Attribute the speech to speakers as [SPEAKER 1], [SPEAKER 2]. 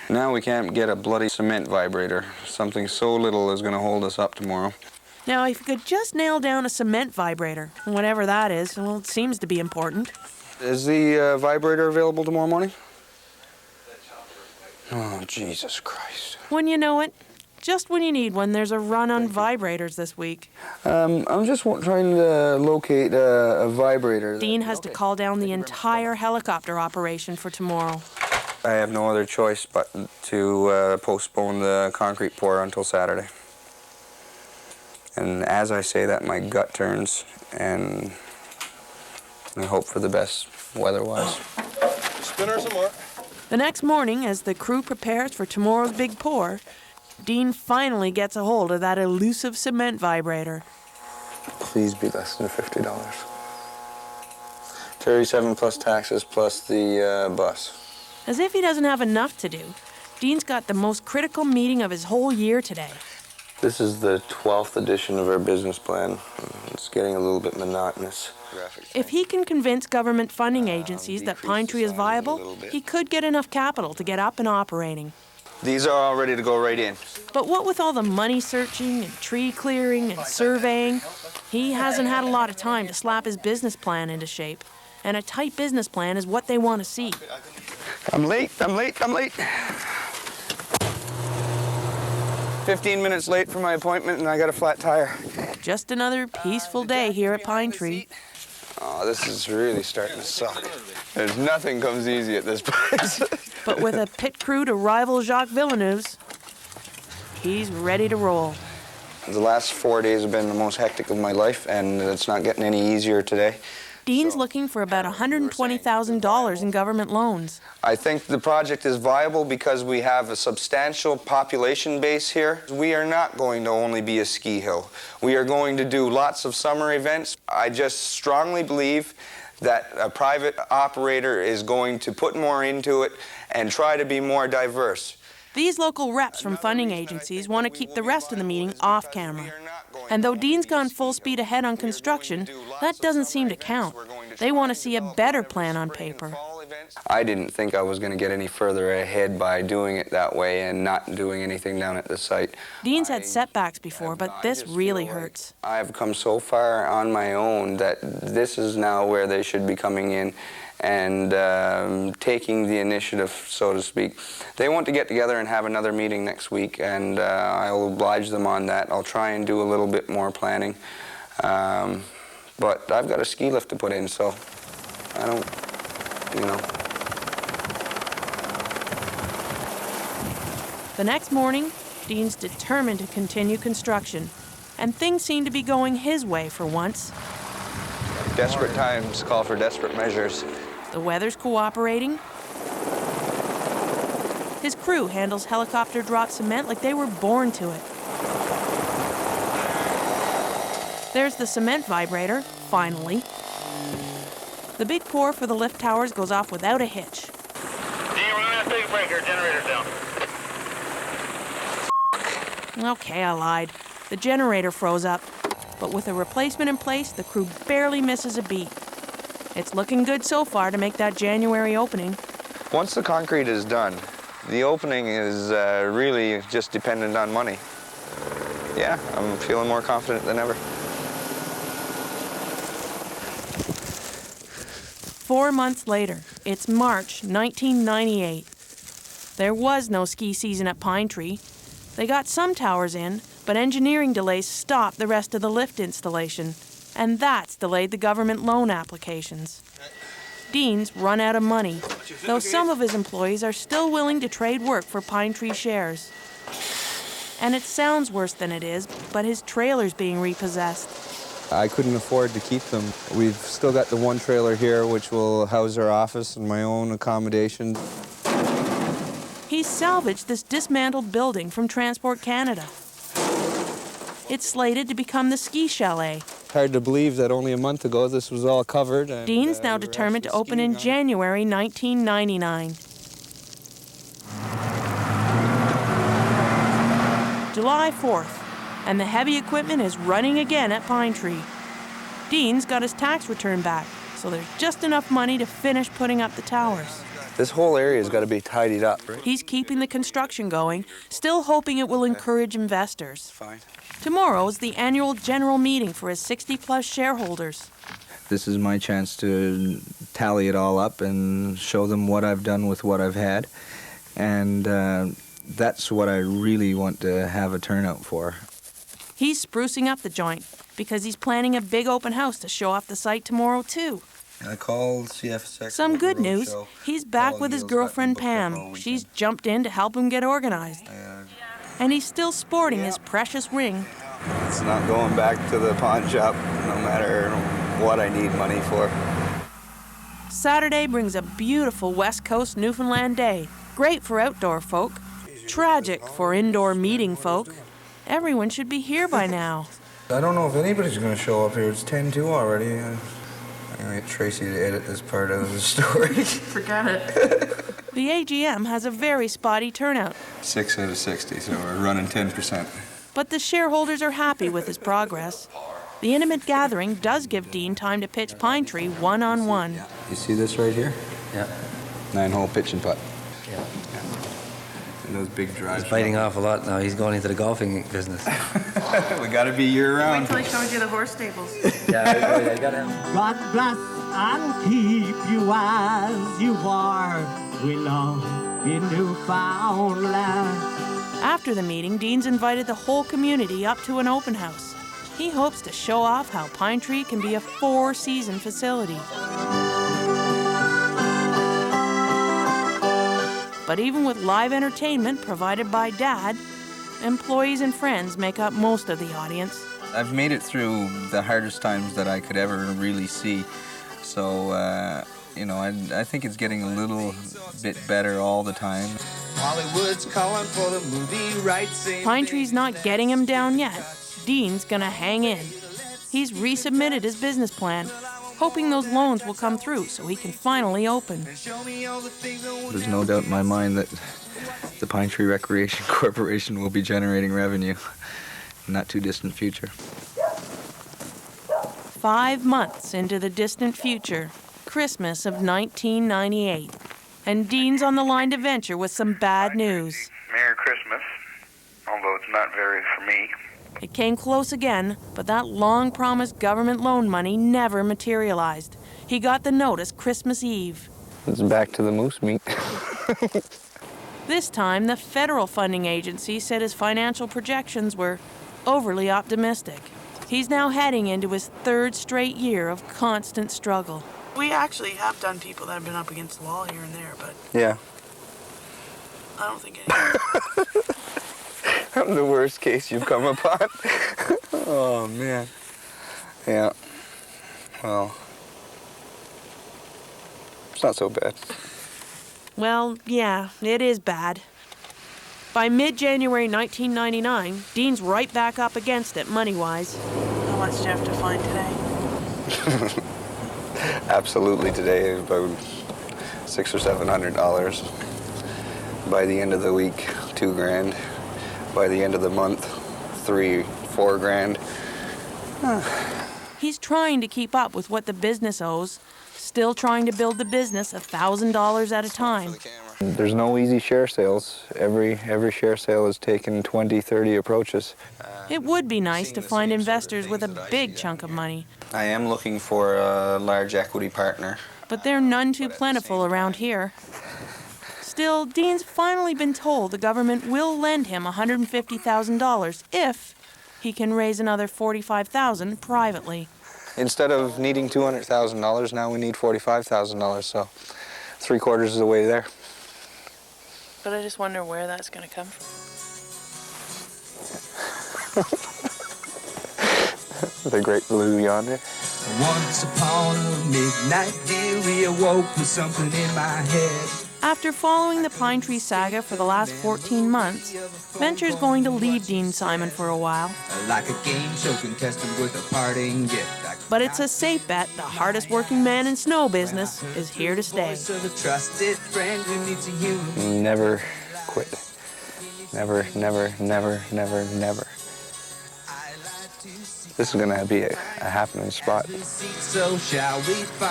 [SPEAKER 1] Now we can't get a bloody cement vibrator. Something so little is going to hold us up tomorrow.
[SPEAKER 2] Now, if you could just nail down a cement vibrator, whatever that is, well, it seems to be important.
[SPEAKER 1] Is the vibrator available tomorrow morning? Oh, Jesus Christ.
[SPEAKER 2] When you know it, just when you need one, there's a run on vibrators this week.
[SPEAKER 1] I'm just trying to locate a vibrator.
[SPEAKER 2] Dean has to call down the entire helicopter operation for tomorrow.
[SPEAKER 1] I have no other choice but to postpone the concrete pour until Saturday. And as I say that, my gut turns, and I hope for the best weather-wise.
[SPEAKER 3] Spin her some more.
[SPEAKER 2] The next morning, as the crew prepares for tomorrow's big pour, Dean finally gets a hold of that elusive cement vibrator.
[SPEAKER 1] Please be less than $50. 37 plus taxes plus the bus.
[SPEAKER 2] As if he doesn't have enough to do, Dean's got the most critical meeting of his whole year today.
[SPEAKER 1] This is the 12th edition of our business plan. It's getting a little bit monotonous.
[SPEAKER 2] If he can convince government funding agencies that Pinetree is viable, he could get enough capital to get up and operating.
[SPEAKER 1] These are all ready to go right in.
[SPEAKER 2] But what with all the money searching and tree clearing and surveying, he hasn't had a lot of time to slap his business plan into shape. And a tight business plan is what they want to see.
[SPEAKER 1] I'm late. 15 minutes late for my appointment and I got a flat tire.
[SPEAKER 2] Just another peaceful day here at Pinetree.
[SPEAKER 1] Oh, this is really starting to suck. There's nothing comes easy at this place.
[SPEAKER 2] But with a pit crew to rival Jacques Villeneuve's, he's ready to roll.
[SPEAKER 1] The last 4 days have been the most hectic of my life, and it's not getting any easier today.
[SPEAKER 2] Dean's looking for about $120,000 in government loans.
[SPEAKER 1] I think the project is viable because we have a substantial population base here. We are not going to only be a ski hill. We are going to do lots of summer events. I just strongly believe that a private operator is going to put more into it and try to be more diverse.
[SPEAKER 2] These local reps from funding agencies want to keep the rest of the meeting off camera. And though Dean's gone full speed ahead on construction, that doesn't seem to count. They want to see a better plan on paper.
[SPEAKER 1] I didn't think I was going to get any further ahead by doing it that way and not doing anything down at the site.
[SPEAKER 2] Dean's had setbacks before, but this really hurts.
[SPEAKER 1] I've come so far on my own that this is now where they should be coming in and taking the initiative, so to speak. They want to get together and have another meeting next week, and I'll oblige them on that. I'll try and do a little bit more planning. But I've got a ski lift to put in, so I don't, you know.
[SPEAKER 2] The next morning, Dean's determined to continue construction, and things seem to be going his way for once.
[SPEAKER 1] Desperate times call for desperate measures.
[SPEAKER 2] The weather's cooperating. His crew handles helicopter drop cement like they were born to it. There's the cement vibrator, finally. The big pour for the lift towers goes off without a hitch.
[SPEAKER 4] Dean, we're gonna have to take a break here. Generator's down.
[SPEAKER 2] Okay, I lied. The generator froze up. But with a replacement in place, the crew barely misses a beat. It's looking good so far to make that January opening.
[SPEAKER 1] Once the concrete is done, the opening is really just dependent on money. Yeah, I'm feeling more confident than ever.
[SPEAKER 2] 4 months later, it's March 1998. There was no ski season at Pinetree. They got some towers in, but engineering delays stopped the rest of the lift installation, and that's delayed the government loan applications. Dean's run out of money, though some of his employees are still willing to trade work for Pinetree shares. And it sounds worse than it is, but his trailer's being repossessed.
[SPEAKER 5] I couldn't afford to keep them. We've still got the one trailer here, which will house our office and my own accommodation.
[SPEAKER 2] He's salvaged this dismantled building from Transport Canada. It's slated to become the ski chalet.
[SPEAKER 5] Hard to believe that only a month ago this was all covered. And,
[SPEAKER 2] Dean's now determined to open in January 1999. July 4th, and the heavy equipment is running again at Pinetree. Dean's got his tax return back, so there's just enough money to finish putting up the towers.
[SPEAKER 1] This whole area's got to be tidied up.
[SPEAKER 2] He's keeping the construction going, still hoping it will encourage investors.
[SPEAKER 1] Fine.
[SPEAKER 2] Tomorrow is the annual general meeting for his 60-plus shareholders.
[SPEAKER 5] This is my chance to tally it all up and show them what I've done with what I've had. And that's what I really want to have a turnout for.
[SPEAKER 2] He's sprucing up the joint because he's planning a big open house to show off the site tomorrow, too.
[SPEAKER 5] I called CFSX.
[SPEAKER 2] Some good news. He's back with his girlfriend, Pam. She's jumped in to help him get organized. And he's still sporting his precious ring.
[SPEAKER 1] It's not going back to the pawn shop, no matter what I need money for.
[SPEAKER 2] Saturday brings a beautiful West Coast Newfoundland day. Great for outdoor folk. Tragic for indoor meeting folk. Everyone should be here by now.
[SPEAKER 5] I don't know if anybody's going to show up here. It's 10-2 already. I'm going to get Tracy to edit this part out of the story.
[SPEAKER 2] Forget it. The AGM has a very spotty turnout.
[SPEAKER 5] 6 out of 60, so we're running 10%.
[SPEAKER 2] But the shareholders are happy with his progress. The intimate gathering does give Dean time to pitch Pinetree one-on-one.
[SPEAKER 5] You see this right here?
[SPEAKER 6] Yeah.
[SPEAKER 5] 9-hole pitch and putt.
[SPEAKER 6] Yeah.
[SPEAKER 5] And those big drives.
[SPEAKER 6] He's biting off a lot now. He's going into the golfing business.
[SPEAKER 5] We got to be year-round.
[SPEAKER 2] Wait till he shows you the horse stables.
[SPEAKER 6] Yeah, I got him.
[SPEAKER 7] God bless and keep you as you are. We love in Newfoundland.
[SPEAKER 2] After the meeting, Dean's invited the whole community up to an open house. He hopes to show off how Pinetree can be a 4-season facility. But even with live entertainment provided by Dad, employees and friends make up most of the audience.
[SPEAKER 5] I've made it through the hardest times that I could ever really see. So, you know, I think it's getting a little bit better all the time.
[SPEAKER 8] Hollywood's calling for the movie rights.
[SPEAKER 2] Pinetree's not getting him down yet. Dean's gonna hang in. He's resubmitted his business plan, hoping those loans will come through so he can finally open.
[SPEAKER 5] There's no doubt in my mind that the Pinetree Recreation Corporation will be generating revenue in not too distant future.
[SPEAKER 2] 5 months into the distant future, Christmas of 1998, and Dean's on the line to venture with some bad news.
[SPEAKER 4] Merry Christmas, although it's not very for me.
[SPEAKER 2] It came close again, but that long-promised government loan money never materialized. He got the notice Christmas Eve.
[SPEAKER 1] It's back to the moose meat.
[SPEAKER 2] This time, the federal funding agency said his financial projections were overly optimistic. He's now heading into his 3rd straight year of constant struggle.
[SPEAKER 9] We actually have done people that have been up against the wall here and there, but
[SPEAKER 1] Yeah.
[SPEAKER 9] I don't think any.
[SPEAKER 1] I'm the worst case you've come upon. Oh, man. Yeah. Well, it's not so bad.
[SPEAKER 2] Well, yeah, it is bad. By mid-January 1999, Dean's right back up against it money-wise.
[SPEAKER 9] How much do you have to find today?
[SPEAKER 1] Absolutely today, about $600 or $700. By the end of the week, $2,000. By the end of the month, $3-4 grand.
[SPEAKER 2] He's trying to keep up with what the business owes, still trying to build the business $1,000 at a time.
[SPEAKER 1] There's no easy share sales. Every share sale has taken 20, 30 approaches.
[SPEAKER 2] It would be nice to find investors with a big chunk of money,
[SPEAKER 1] I am looking for a large equity partner.
[SPEAKER 2] but they're none too plentiful around here. Still, Dean's finally been told the government will lend him $150,000 if he can raise another $45,000 privately.
[SPEAKER 1] Instead of needing $200,000, now we need $45,000, so 3/4 of the way there.
[SPEAKER 9] But I just wonder where that's going to come from.
[SPEAKER 1] The great blue yonder.
[SPEAKER 8] Once upon a midnight dear, we awoke with something in my head.
[SPEAKER 2] After following the Pinetree saga for the last 14 months, Venture's going to leave Dean Simon for a while.
[SPEAKER 8] Like a game show contestant with a parting gift.
[SPEAKER 2] But it's a safe bet the hardest working man in snow business is here to stay.
[SPEAKER 8] Voice of a trusted friend who needs a human.
[SPEAKER 1] Never quit. Never, never, never, never, never. This is going to be a happening spot.
[SPEAKER 8] So shall we find